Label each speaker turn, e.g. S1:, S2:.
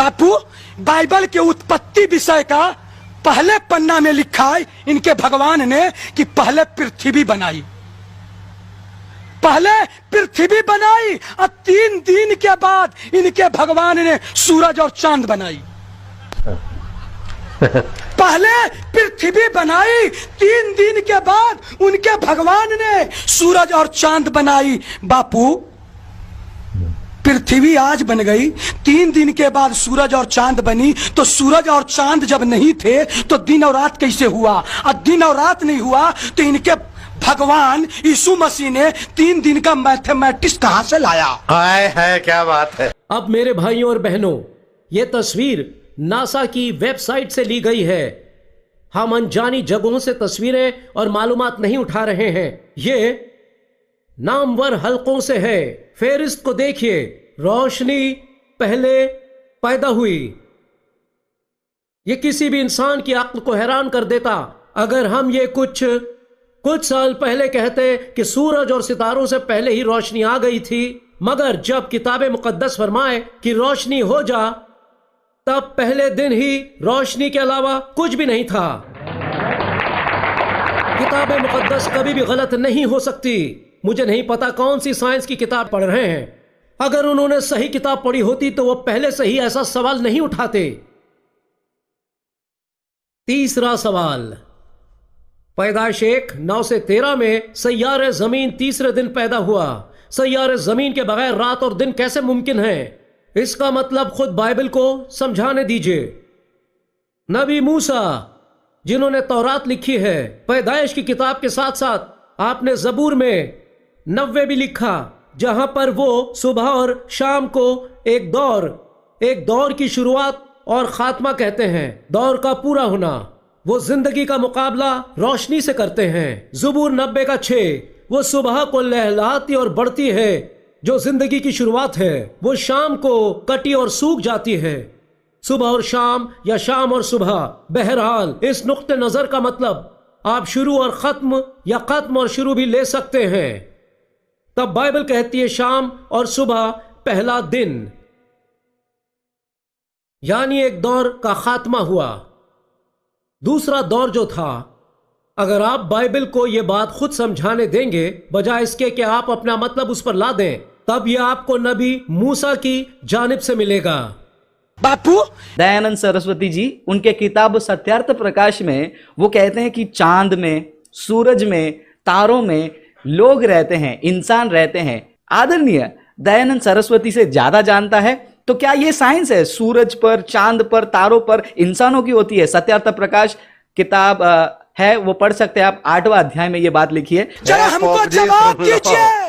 S1: बापू, Bible के उत्पत्ति विषय का पहले पन्ना में लिखा है इनके भगवान ने कि पहले पृथ्वी बनाई, पहले पृथ्वी बनाई और 3 दिन के बाद इनके भगवान ने सूरज और चांद बनाई। पहले पृथ्वी बनाई, 3 दिन के बाद उनके भगवान ने सूरज और चांद बनाई। बापू, पृथ्वी आज बन गई, 3 दिन के बाद सूरज और चांद बनी, तो सूरज और चांद जब नहीं थे तो दिन और रात कैसे हुआ? और दिन और रात नहीं हुआ तो इनके भगवान यीशु मसीह ने 3 दिन का मैथमेटिक्स कहां से लाया?
S2: है क्या बात है।
S3: अब मेरे भाइयों और बहनों, ये तस्वीर नासा की वेबसाइट से ली गई है। हम अनजानी जगहों से तस्वीरें और मालूमात नहीं उठा रहे हैं, ये नामवर हलकों से है। फेरिस्त को देखिए, रोशनी पहले पैदा हुई। ये किसी भी इंसान की अक्ल को हैरान कर देता अगर हम ये कुछ साल पहले कहते कि सूरज और सितारों से पहले ही रोशनी आ गई थी। मगर जब किताब मुकद्दस फरमाए कि रोशनी हो जा, तब पहले दिन ही रोशनी के अलावा कुछ भी नहीं था। किताब मुकद्दस कभी भी गलत नहीं हो सकती। मुझे नहीं पता कौन सी साइंस की किताब पढ़ रहे हैं। अगर उन्होंने सही किताब पढ़ी होती तो वो पहले से ही ऐसा सवाल नहीं उठाते। तीसरा सवाल, पैदाइश 1:9 से 13 में सैयारे जमीन तीसरे दिन पैदा हुआ। सैयारे जमीन के बगैर रात और दिन कैसे मुमकिन है? इसका मतलब खुद बाइबल को समझाने दीजिए। नबी मूसा जिन्होंने तौरात लिखी है, पैदाइश की किताब के साथ साथ आपने जबूर में 90 भी लिखा, जहां पर वो सुबह और शाम को एक दौर की शुरुआत और खात्मा कहते हैं। दौर का पूरा होना, वो जिंदगी का मुकाबला रोशनी से करते हैं। जबूर 90 का 6, वो सुबह को लहलाती और बढ़ती है जो जिंदगी की शुरुआत है, वो शाम को कटी और सूख जाती है। सुबह और शाम या शाम और सुबह, बहरहाल इस नुक्ते नजर का मतलब आप शुरू और खत्म या खत्म और शुरू भी ले सकते हैं। तब बाइबल कहती है शाम और सुबह पहला दिन, यानी एक दौर का खात्मा हुआ। दूसरा दौर जो था, अगर आप बाइबल को यह बात खुद समझाने देंगे बजाय इसके कि आप अपना मतलब उस पर ला दें, तब यह आपको नबी मूसा की जानिब से मिलेगा।
S1: बापू,
S4: दयानंद सरस्वती जी उनके किताब सत्यार्थ प्रकाश में वो कहते हैं कि चांद में, सूरज में, तारों में लोग रहते हैं, इंसान रहते हैं। आदरणीय दयानंद सरस्वती से ज्यादा जानता है, तो क्या ये साइंस है? सूरज पर, चांद पर, तारों पर इंसानों की होती है। सत्यार्थ प्रकाश किताब है, वो पढ़ सकते हैं आप। 8वां अध्याय में ये बात लिखी है।
S1: जरा हमको जवाब दीजिए।